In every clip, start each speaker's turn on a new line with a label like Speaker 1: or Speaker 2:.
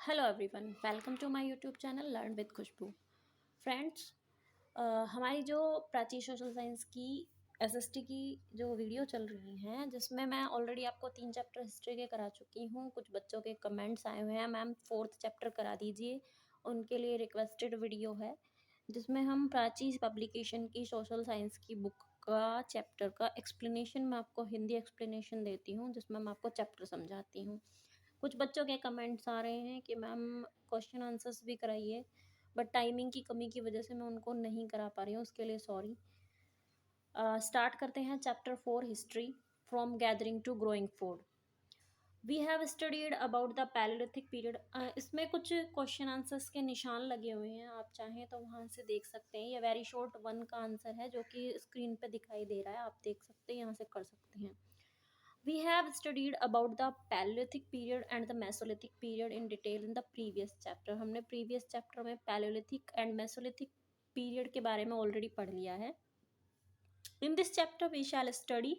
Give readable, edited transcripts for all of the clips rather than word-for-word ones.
Speaker 1: Hello everyone, welcome to my YouTube channel learn with Khushboo. Friends, हमारी जो प्राची social science की एसएसटी की जो वीडियो चल रही हैं, जिसमें मैं ऑलरेडी आपको 3 चैप्टर हिस्ट्री के करा चुकी हूँ। कुछ बच्चों के कमेंट्स आए हुए हैं, मैम 4th चैप्टर करा दीजिए। उनके लिए रिक्वेस्टेड वीडियो है, जिसमें हम प्राची पब्लिकेशन की सोशल साइंस की बुक का चैप्टर का एक्सप्लेनेशन मैं आपको हिंदी एक्सप्लेनेशन देती हूँ, जिसमें मैं आपको चैप्टर समझाती हूँ। कुछ बच्चों के कमेंट्स आ रहे हैं कि मैम क्वेश्चन आंसर्स भी कराइए, बट टाइमिंग की कमी की वजह से मैं उनको नहीं करा पा रही हूँ, उसके लिए सॉरी। स्टार्ट करते हैं chapter 4 history from gathering to growing food. We have studied about the palaeolithic period. इसमें कुछ क्वेश्चन आंसर्स के निशान लगे हुए हैं, आप चाहें तो वहाँ से देख सकते हैं। ये वेरी शॉर्ट 1 का आंसर है जो कि स्क्रीन पे दिखाई दे रहा है, आप देख सकते हैं, यहाँ से कर सकते हैं। We have studied about the Paleolithic period and the Mesolithic period in detail in the previous chapter. हमने previous chapter में Paleolithic and Mesolithic period के बारे में already पढ़ लिया है। In this chapter we shall study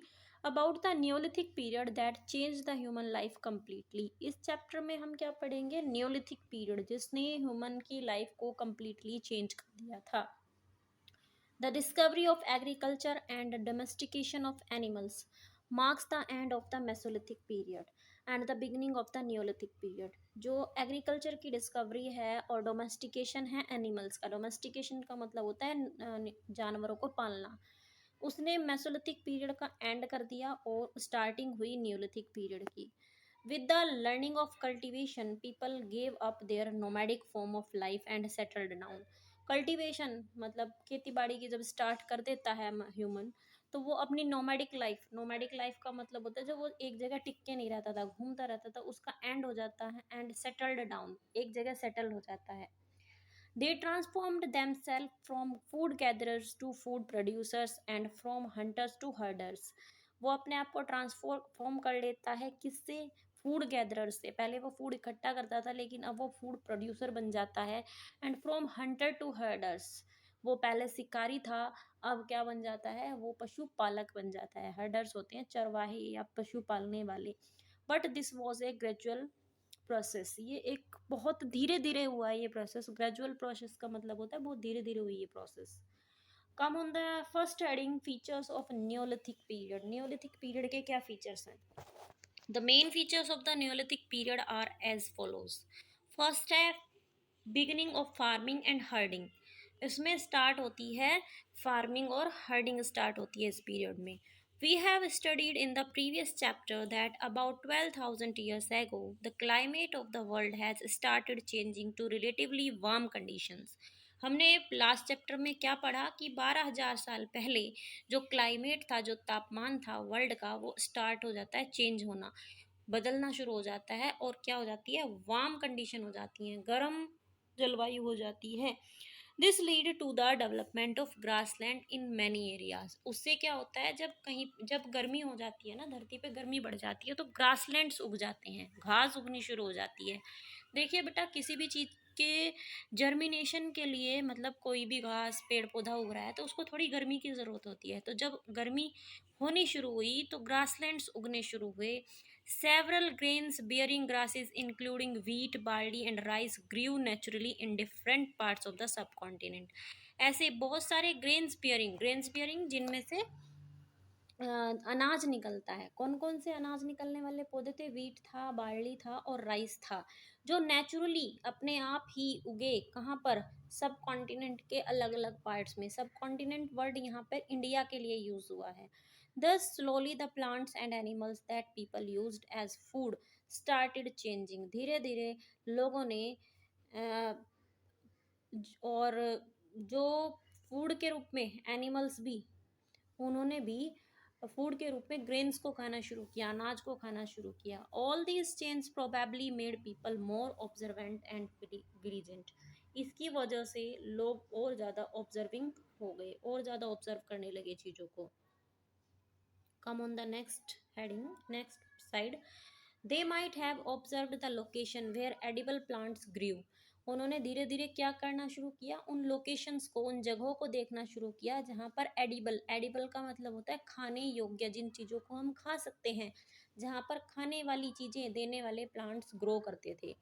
Speaker 1: about the Neolithic period that changed the human life completely. इस chapter में हम क्या पढ़ेंगे? Neolithic period, जिसने human की life को completely change कर दिया था। The discovery of agriculture and domestication of animals marks the end of the Mesolithic period and the beginning of the Neolithic period. जो एग्रीकल्चर की डिस्कवरी है और डोमेस्टिकेशन है एनिमल्स का, डोमेस्टिकेशन का मतलब होता है जानवरों को पालना, उसने मेसोलिथिक पीरियड का एंड कर दिया और स्टार्टिंग हुई न्यूलिथिक पीरियड की। With the learning of cultivation, people gave up their nomadic form of life and settled down. Cultivation मतलब खेती बाड़ी की जब स्टार्ट कर देता है ह्यूमन, तो वो अपनी नोमैडिक लाइफ का मतलब होता है जब वो एक जगह टिक के नहीं रहता था, घूमता रहता था, उसका एंड हो जाता है एंड सेटल्ड डाउन, एक जगह सेटल हो जाता है। They transformed themselves from food gatherers to food producers and from hunters to herders. वो अपने आप को ट्रांसफॉर्म कर लेता है, किससे? फूड गैदरर से। पहले वो फूड इकट्ठा करता था, लेकिन अब वो फूड प्रोड्यूसर बन जाता है। And from hunter to herders, वो पहले शिकारी था, अब क्या बन जाता है? वो पशुपालक बन जाता है। हर्डर्स होते हैं चरवाहे या पशु पालने वाले। But this was a gradual process, ये एक बहुत धीरे धीरे हुआ है ये प्रोसेस। ग्रेजुअल प्रोसेस का मतलब होता है बहुत धीरे धीरे हुई ये process. Come on the first heading, features of neolithic period. Neolithic period के क्या फीचर्स हैं? The main features of the neolithic period are as follows. First है beginning of farming and herding. इसमें स्टार्ट होती है फार्मिंग और herding start होती है इस पीरियड में। We have studied in the previous chapter that about 12,000 years ago, the climate of the world has started changing to relatively warm conditions. हमने last chapter में क्या पढ़ा कि 12,000 साल पहले जो क्लाइमेट था, जो तापमान था वर्ल्ड का, वो स्टार्ट हो जाता है चेंज होना, बदलना शुरू हो जाता है, और क्या हो जाती है? वार्म कंडीशन हो जाती है, गर्म जलवायु हो जाती है। This lead to the development of grassland in many areas. उससे क्या होता है? जब गर्मी हो जाती है ना, धरती पे गर्मी बढ़ जाती है, तो ग्रासलैंड्स उग जाते हैं, घास उगनी शुरू हो जाती है। देखिए बेटा, किसी भी चीज़ के जर्मिनेशन के लिए, मतलब कोई भी घास पेड़ पौधा उग रहा है तो उसको थोड़ी गर्मी की ज़रूरत होती है। तो जब गर्मी होनी शुरू हुई तो ग्रासलैंड्स उगने शुरू हुए। Several grains bearing grasses including wheat, barley and rice grew naturally in different parts of the subcontinent. ऐसे बहुत सारे ग्रेन्स बियरिंग जिनमें से अनाज निकलता है। कौन कौन से अनाज निकलने वाले पौधे थे? व्हीट था, बार्ली था और राइस था, जो नेचुरली अपने आप ही उगे। कहाँ पर? सब कॉन्टिनेंट के अलग अलग पार्ट्स में। सब कॉन्टिनेंट वर्ड यहाँ पर इंडिया के लिए यूज हुआ है। Thus slowly the plants and animals that people used as food started changing. धीरे धीरे लोगों ने और जो फूड के रूप में एनिमल्स भी, उन्होंने भी फूड के रूप में ग्रेन्स को खाना शुरू किया, अनाज को खाना शुरू किया। All these change probably made people more observant and vigilant. इसकी वजह से लोग और ज़्यादा ऑब्जर्विंग हो गए, और ज़्यादा ऑब्जर्व करने लगे चीज़ों को। Come on the next heading, next side. They might have observed the location where edible plants grew. उन्होंने धीरे धीरे क्या करना शुरू किया? उन लोकेशंस को, उन जगहों को देखना शुरू किया जहाँ पर एडिबल का मतलब होता है खाने योग्य, जिन चीज़ों को हम खा सकते हैं, जहाँ पर खाने वाली चीज़ें देने वाले प्लांट्स ग्रो करते थे।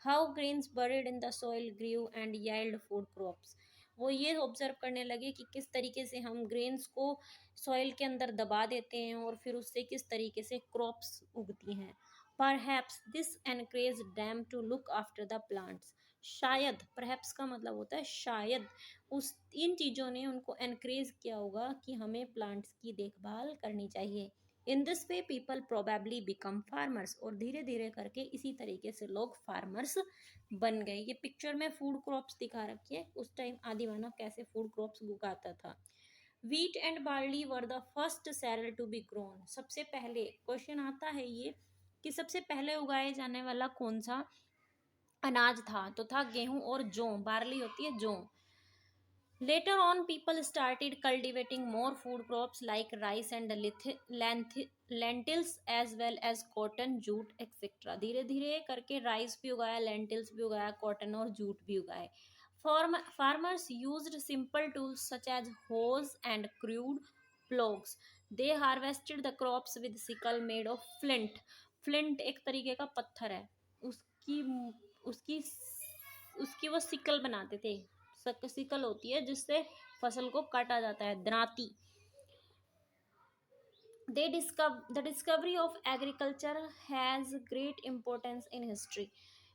Speaker 1: How grains buried in the soil grew and yield food crops. वो ये ऑब्जर्व करने लगे कि किस तरीके से हम ग्रेन्स को सॉइल के अंदर दबा देते हैं और फिर उससे किस तरीके से क्रॉप्स उगती हैं। Perhaps this encourage them to look after the plants. शायद, परहैप्स का मतलब होता है शायद, उस इन चीज़ों ने उनको एनकरेज किया होगा कि हमें प्लांट्स की देखभाल करनी चाहिए। In this way people probably become farmers. और धीरे धीरे करके इसी तरीके से लोग फार्मर्स बन गए। ये पिक्चर में फूड क्रॉप्स दिखा रखी है, उस टाइम आदि मानव कैसे फूड क्रॉप्स उगाता था। Wheat and barley were the first cereal to be grown. सबसे पहले क्वेश्चन आता है ये कि सबसे पहले उगाए जाने वाला कौन सा अनाज था, तो था गेहूं और जौ। बार्ली होती है जौ। Later on, people started cultivating more food crops like rice and lentils as well as cotton, jute, etc. धीरे धीरे करके राइस भी उगाया, लेंटिल्स भी उगाया, कॉटन और जूट भी उगाए। Farmers used simple tools such as hoes and crude plows. They harvested the crops with sickle made of flint. Flint एक तरीके का पत्थर है, उसकी उसकी उसकी वो सिकल बनाते थे। सिकल होती है जिससे फसल को काटा जाता है, दराती। The discovery of agriculture has great importance in history.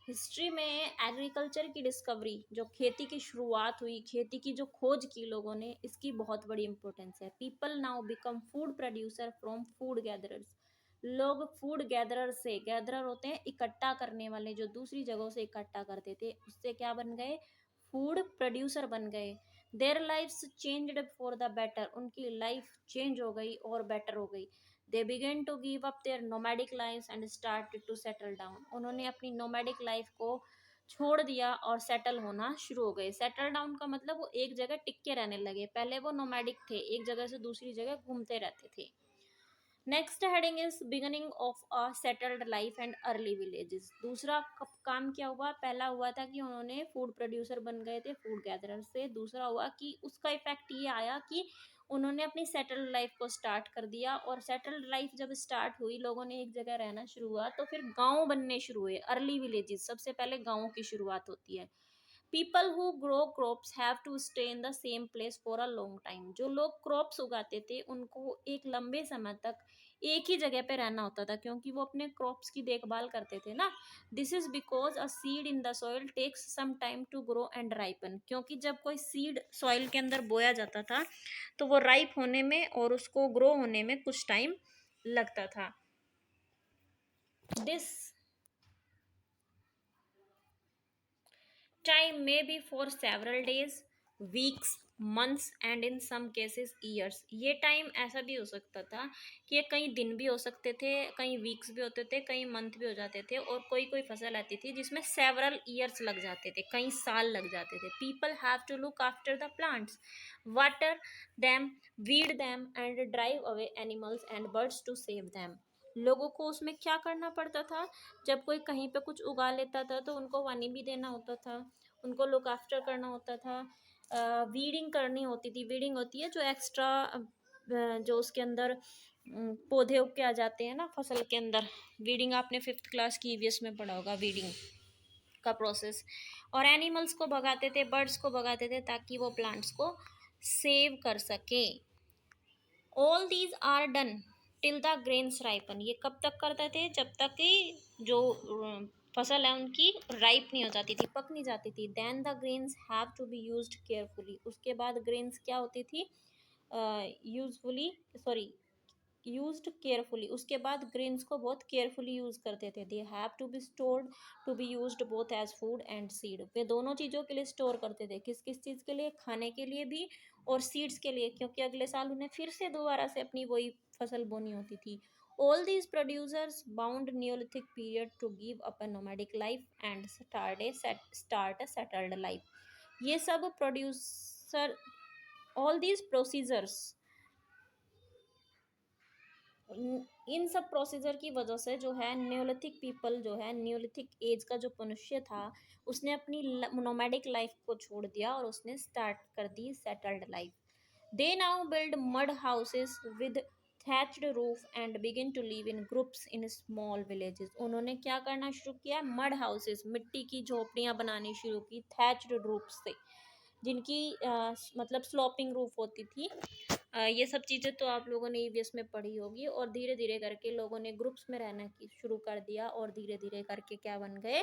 Speaker 1: History में एग्रीकल्चर की डिस्कवरी, जो खेती की शुरुआत हुई, खेती की जो खोज की लोगों ने, इसकी बहुत बड़ी इंपॉर्टेंस है। People now become food producer from food gatherers. लोग फूड गैदरर से, गैदरर होते हैं इकट्ठा करने वाले, जो दूसरी जगहों से इकट्ठा करते थे, उससे क्या बन गए, फूड प्रोड्यूसर बन गए। Their lives changed for the better. उनकी लाइफ चेंज हो गई और बेटर हो गई। They began to give up their nomadic lives and start to settle down. उन्होंने अपनी नोमैडिक लाइफ को छोड़ दिया और सेटल होना शुरू हो गए। सेटल डाउन का मतलब वो एक जगह टिक के रहने लगे। पहले वो नोमैडिक थे, एक जगह से दूसरी जगह घूमते रहते थे। Next heading is beginning of a settled life and early villages. दूसरा काम क्या हुआ, पहला हुआ था कि उन्होंने फूड प्रोड्यूसर बन गए थे फूड गैदरर से। दूसरा हुआ कि उसका इफेक्ट ये आया कि उन्होंने अपनी सेटल्ड लाइफ को स्टार्ट कर दिया। और सेटल्ड लाइफ जब स्टार्ट हुई, लोगों ने एक जगह रहना शुरू हुआ, तो फिर गांव बनने शुरू हुए, अर्ली विलेजेस। सबसे पहले गांवों की शुरुआत होती है। People who grow crops have to stay in the same place for a long time. जो लोग क्रॉप्स उगाते थे उनको एक लंबे समय तक एक ही जगह पे रहना होता था, क्योंकि वो अपने क्रॉप्स की देखभाल करते थे ना। This is because a seed in the soil takes some time to grow and ripen. क्योंकि जब कोई सीड सॉइल के अंदर बोया जाता था तो वो राइप होने में और उसको ग्रो होने में कुछ टाइम लगता था। This time may be for several days, weeks, months and in some cases years. ये टाइम ऐसा भी हो सकता था कि ये कई दिन भी हो सकते थे, कई वीक्स भी होते थे, कई मंथ भी हो जाते थे, और कोई कोई फसल आती थी जिसमें सेवरल ईयर्स लग जाते थे, कई साल लग जाते थे। People have to look after the plants, water them, weed them and drive away animals and birds to save them. लोगों को उसमें क्या करना पड़ता था, जब कोई कहीं पे कुछ उगा लेता था तो उनको पानी भी देना होता था, उनको लुक आफ्टर करना होता था, वीडिंग करनी होती थी। वीडिंग होती है जो एक्स्ट्रा जो उसके अंदर पौधे उग के आ जाते हैं ना फसल के अंदर। वीडिंग आपने 5th क्लास की ईवीएस में पढ़ा होगा, वीडिंग का प्रोसेस। और एनिमल्स को भगाते थे, बर्ड्स को भगाते थे, ताकि वो प्लांट्स को सेव कर सके। All these are done till the grains ripen. ये कब तक करते थे, जब तक कि जो फसल है उनकी राइप नहीं हो जाती थी, पक नहीं जाती थी। Then the grains have to be used carefully. उसके बाद ग्रेन्स क्या होती थी, यूजफुली, सॉरी, यूज्ड केयरफुली। उसके बाद ग्रेन्स को बहुत केयरफुली यूज करते थे। They have to be stored to be used both as food and seed. वे दोनों चीज़ों के लिए स्टोर करते थे, किस किस चीज़ के लिए, खाने के लिए भी और सीड्स के लिए, क्योंकि अगले साल उन्हें फिर से दोबारा से अपनी वही फसल बोनी होती थी। All these producers bound neolithic period to give up a nomadic life and start a settled life. ये सब प्रोड्यूसर, ऑल दीज प्रोसीजर्स, इन सब प्रोसीजर की वजह से जो है न्यूलिथिक पीपल, जो है न्यूलिथिक एज का जो मनुष्य था, उसने अपनी नोमैडिक लाइफ को छोड़ दिया और उसने स्टार्ट कर दी settled life. They now build mud houses with thatched roof and begin to live in groups in small villages. उन्होंने क्या करना शुरू किया, मड हाउसेस, मिट्टी की झोपड़ियां बनानी शुरू की थैच्ड रूफ से, जिनकी मतलब स्लोपिंग रूफ होती थी। ये सब चीज़ें तो आप लोगों ने ईवीएस में पढ़ी होगी। और धीरे धीरे करके लोगों ने ग्रुप्स में रहना की शुरू कर दिया और धीरे धीरे करके क्या बन गए,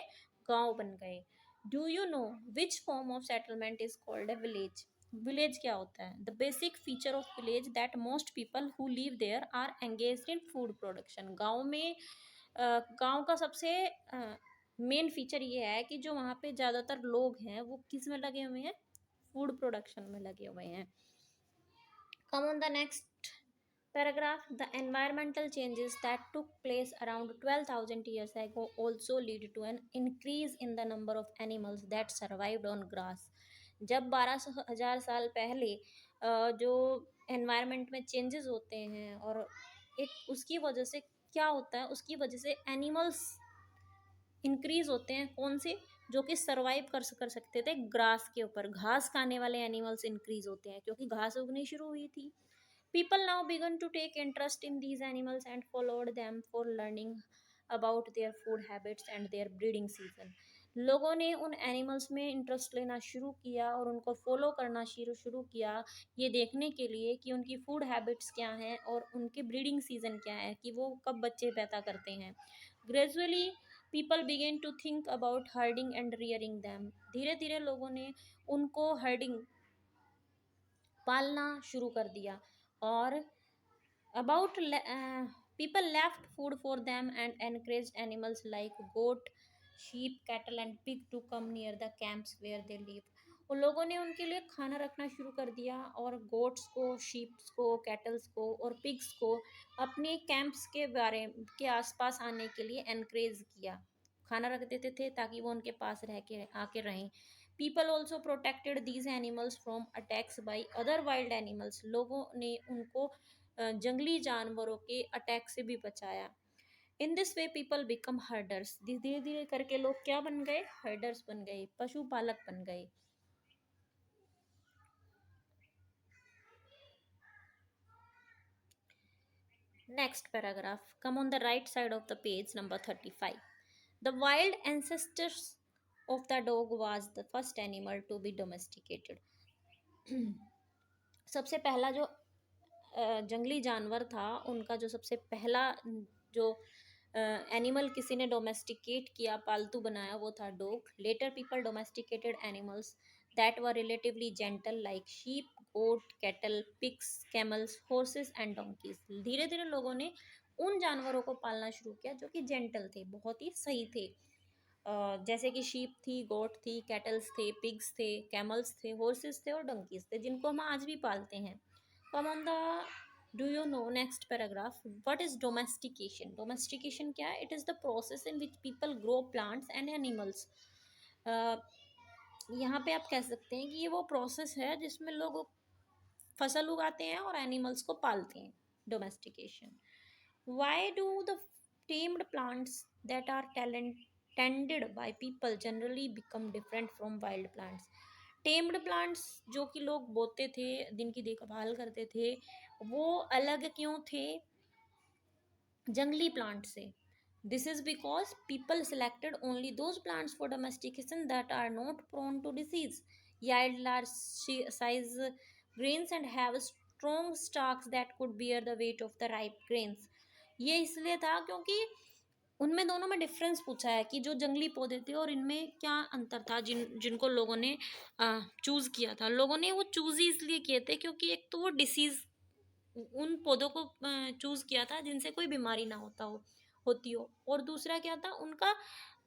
Speaker 1: गांव बन गए। Do you know which form of settlement is called a village? Village क्या होता है? The basic feature of village that most people who live there are engaged in food production. गांव में गांव का सबसे मेन फीचर ये है कि जो वहाँ पे ज़्यादातर लोग हैं वो किस में लगे हुए हैं, फूड प्रोडक्शन में लगे हुए हैं। Come on the next paragraph. The environmental changes that took place around 12,000 years ago also lead to an increase in the number of animals that survived on grass. जब 12,000 साल पहले जो एनवायरनमेंट में changes होते हैं और एक उसकी वजह से क्या होता है, उसकी वजह से एनिमल्स इंक्रीज होते हैं। कौन से? जो कि सरवाइव कर सकते थे ग्रास के ऊपर, घास खाने वाले एनिमल्स इंक्रीज होते हैं क्योंकि घास उगनी शुरू हुई थी। People now began to take interest in these animals and followed them for learning about their food habits and their breeding season. लोगों ने उन एनिमल्स में इंटरेस्ट लेना शुरू किया और उनको फॉलो करना शुरू किया, ये देखने के लिए कि उनकी फूड हैबिट्स क्या हैं और उनके ब्रीडिंग सीजन क्या है, कि वो कब बच्चे पैदा करते हैं। Gradually people began to think about herding and rearing them. धीरे धीरे लोगों ने उनको हर्डिंग, पालना शुरू कर दिया। और about people left food for them and encouraged animals like goat, sheep, cattle and pig to come near the camps where they live. और लोगों ने उनके लिए खाना रखना शुरू कर दिया और गोट्स को, शीप्स को, कैटल्स को और पिग्स को अपने कैंप्स के आसपास आने के लिए एनकरेज किया, खाना रख देते थे ताकि वो उनके पास रह के आके रहें। People also protected these animals from attacks by other wild animals. लोगों ने उनको जंगली जानवरों के अटैक से भी बचाया। In this way people become herders. धीरे धीरे करके लोग क्या बन गए, हर्डर्स बन गए, पशुपालक बन गए। Next paragraph. Come on the right side of the page, number 35. The wild ancestors of the dog was the first animal to be domesticated. सबसे पहला जो जंगली जानवर था, उनका जो सबसे पहला जो एनिमल किसी ने डोमेस्टिकेट किया, पालतू बनाया, वो था dog. Later people domesticated animals that were relatively gentle like sheep, goat, cattle, pigs, camels, horses and donkeys. धीरे धीरे लोगों ने उन जानवरों को पालना शुरू किया जो कि जेंटल थे, बहुत ही सही थे। जैसे कि शीप थी, गोट थी, कैटल्स थे, पिग्स थे, कैमल्स थे, हॉर्सेस थे और डंकीज थे, जिनको हम आज भी पालते हैं। कम on the do you no next paragraph, what is domestication? Domestication क्या है? It is the process in which people grow plants and animals. यहाँ पे आप कह सकते हैं कि ये वो प्रोसेस है जिसमें लोग फसल उगाते हैं और एनिमल्स को पालते हैं, domestication. Why do the tamed plants that are tended by people generally become different from wild plants? Tamed plants जो कि लोग बोते थे, जिनकी देखभाल करते थे, वो अलग क्यों थे जंगली प्लांट से? This is because people selected only those plants for domestication that are not prone to disease, yield large size grains and have strong stalks that could bear the weight of the ripe grains. ये इसलिए था क्योंकि उनमें दोनों में difference पूछा है कि जो जंगली पौधे थे और इनमें क्या अंतर था, जिनको लोगों ने चूज़ किया था। लोगों ने वो चूज़ ही इसलिए किए थे क्योंकि एक तो वो डिसीज़, उन पौधों को चूज़ किया था जिनसे कोई बीमारी ना होती हो, और दूसरा क्या था, उनका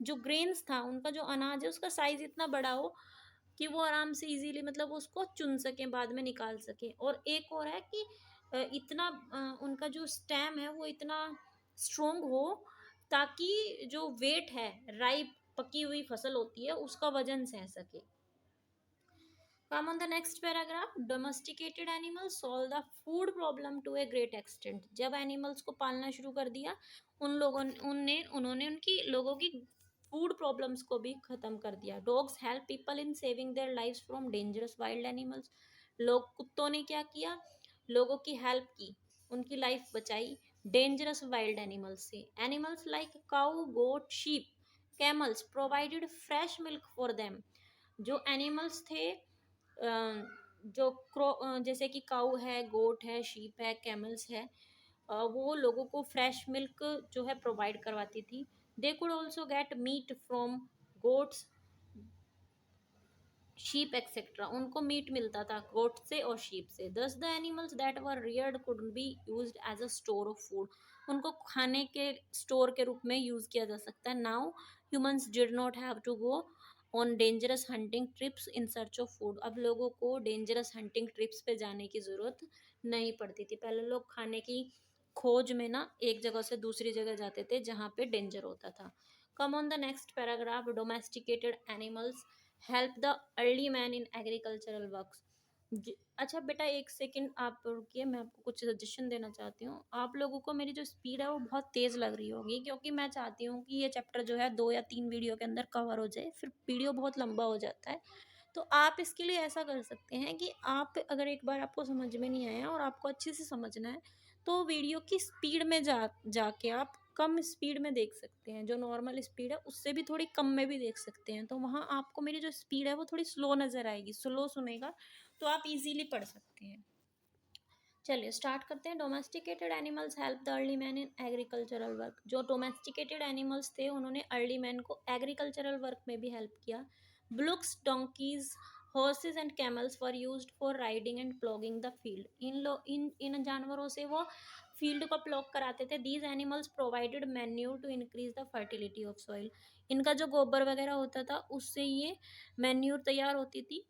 Speaker 1: जो ग्रेन्स था, उनका जो अनाज है, उसका साइज़ इतना बड़ा हो कि वो आराम से इजीली मतलब उसको चुन सकें, बाद में निकाल सकें। और एक और है कि इतना उनका जो स्टेम है वो इतना स्ट्रोंग हो ताकि जो वेट है, राइप पकी हुई फसल होती है, उसका वजन सह सके। Come on the next paragraph. Domesticated animals solve the food problem to a great extent. जब एनिमल्स को पालना शुरू कर दिया, उन्होंने उनकी लोगों की फूड प्रॉब्लम्स को भी खत्म कर दिया। Dogs help people in saving their lives from dangerous wild animals. कुत्तों ने क्या किया, लोगों की हेल्प की, उनकी लाइफ बचाई डेंजरस वाइल्ड एनिमल्स से। Animals like cow, goat, sheep, camels provided fresh milk for them. जो एनिमल्स थे, जो जैसे कि काऊ है, गोट है, शीप है, कैमल्स है, वो लोगों को फ्रेश मिल्क जो है प्रोवाइड करवाती थी। They could also get meat from goats, sheep etcetera. उनको मीट मिलता था गोट से और शीप से। Thus the animals that were reared could be used as a store of food. उनको खाने के स्टोर के रूप में यूज किया जा सकता है। Now humans did not have to go on dangerous hunting trips in search of food. अब लोगों को डेंजरस हंटिंग ट्रिप्स पे जाने की जरूरत नहीं पड़ती थी। पहले लोग खाने की खोज में ना एक जगह से दूसरी जगह जाते थे जहाँ पे डेंजर होता था। कम on the next paragraph. Domesticated animals help the early man in agricultural works. अच्छा बेटा एक सेकंड आप रुकिए, मैं आपको कुछ सजेशन देना चाहती हूँ। आप लोगों को मेरी जो स्पीड है वो बहुत तेज़ लग रही होगी, क्योंकि मैं चाहती हूँ कि ये चैप्टर जो है 2 या 3 वीडियो के अंदर कवर हो जाए, फिर वीडियो बहुत लंबा हो जाता है। तो आप इसके लिए ऐसा कर सकते हैं कि आप अगर एक बार आपको समझ में नहीं आया और आपको अच्छे से समझना है, तो वीडियो की स्पीड में जाके आप कम स्पीड में देख सकते हैं। जो नॉर्मल स्पीड है उससे भी थोड़ी कम में भी देख सकते हैं। तो वहाँ आपको मेरी जो स्पीड है वो थोड़ी स्लो नज़र आएगी, स्लो सुनेगा तो आप इजीली पढ़ सकते हैं। चलिए स्टार्ट करते हैं। Domesticated animals help the early man in agricultural work. जो डोमेस्टिकेटेड एनिमल्स थे उन्होंने अर्ली मैन को एग्रीकल्चरल वर्क में भी हेल्प किया। Bullocks, donkeys, horses and camels were used for riding and ploughing the field. इन जानवरों से वो फील्ड को प्लॉग कराते थे। These animals provided manure to increase the fertility of soil. इनका जो गोबर वगैरह होता था उससे ये मैन्यूर तैयार होती थी।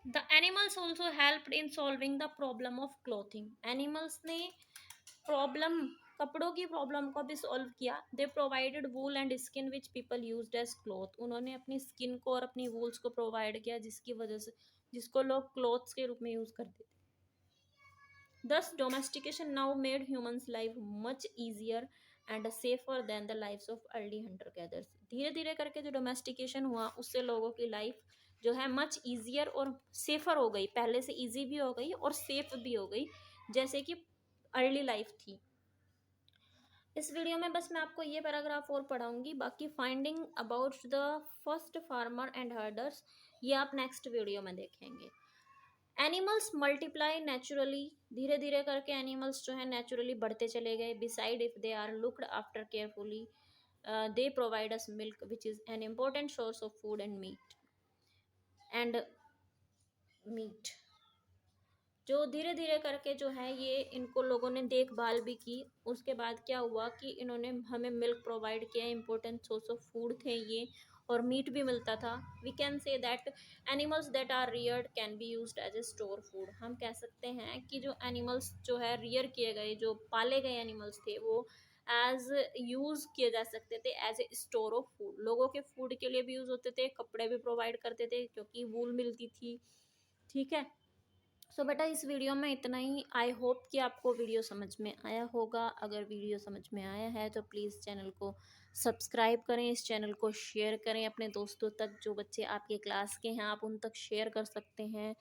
Speaker 1: The animals also helped in solving the problem of clothing. Animals ने प्रॉब्लम, कपड़ों की प्रॉब्लम को भी सॉल्व किया। They provided wool and skin which people used as cloth. उन्होंने अपनी स्किन को और अपनी वूल्स को प्रोवाइड किया जिसकी वजह से जिसको लोग क्लॉथ्स के रूप में यूज करते थे। Thus, domestication now made humans' life much easier and safer than the lives of early hunter gatherers. धीरे धीरे करके जो डोमेस्टिकेशन हुआ उससे लोगों की लाइफ जो है मच ईजियर और सेफर हो गई। पहले से इजी भी हो गई और सेफ भी हो गई जैसे कि अर्ली लाइफ थी। इस वीडियो में बस मैं आपको ये पैराग्राफ और पढ़ाऊंगी, बाकी finding about the first farmer and herders ये आप नेक्स्ट वीडियो में देखेंगे। Animals multiply naturally. धीरे धीरे करके एनिमल्स जो है नेचुरली बढ़ते चले गए। Beside if they are looked after carefully they provide us milk which is an important source of food and meat. जो धीरे धीरे करके जो है ये इनको लोगों ने देखभाल भी की। उसके बाद क्या हुआ कि इन्होंने हमें मिल्क प्रोवाइड किया, इम्पोर्टेंट सोर्स ऑफ फूड थे ये, और मीट भी मिलता था। We can say that animals that are reared can be used as a store food. हम कह सकते हैं कि जो एनिमल्स जो है रियर किए गए, जो पाले गए एनिमल्स थे, वो एज यूज किए जा सकते थे as a store of food. लोगों के फूड के लिए भी यूज होते थे, कपड़े भी प्रोवाइड करते थे क्योंकि वूल मिलती थी। ठीक है, सो बेटा इस वीडियो में इतना ही। आई होप कि आपको वीडियो समझ में आया होगा। अगर वीडियो समझ में आया है तो प्लीज़ चैनल को सब्सक्राइब करें, इस चैनल को शेयर करें अपने दोस्तों तक। जो बच्चे आपके क्लास के हैं आप उन तक शेयर कर सकते हैं।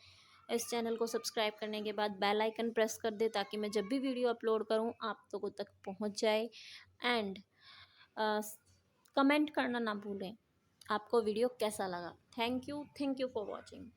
Speaker 1: इस चैनल को सब्सक्राइब करने के बाद बेल आइकन प्रेस कर दे ताकि मैं जब भी वीडियो अपलोड करूं आप लोगों तक पहुंच जाए। एंड कमेंट करना ना भूलें आपको वीडियो कैसा लगा। Thank you for watching.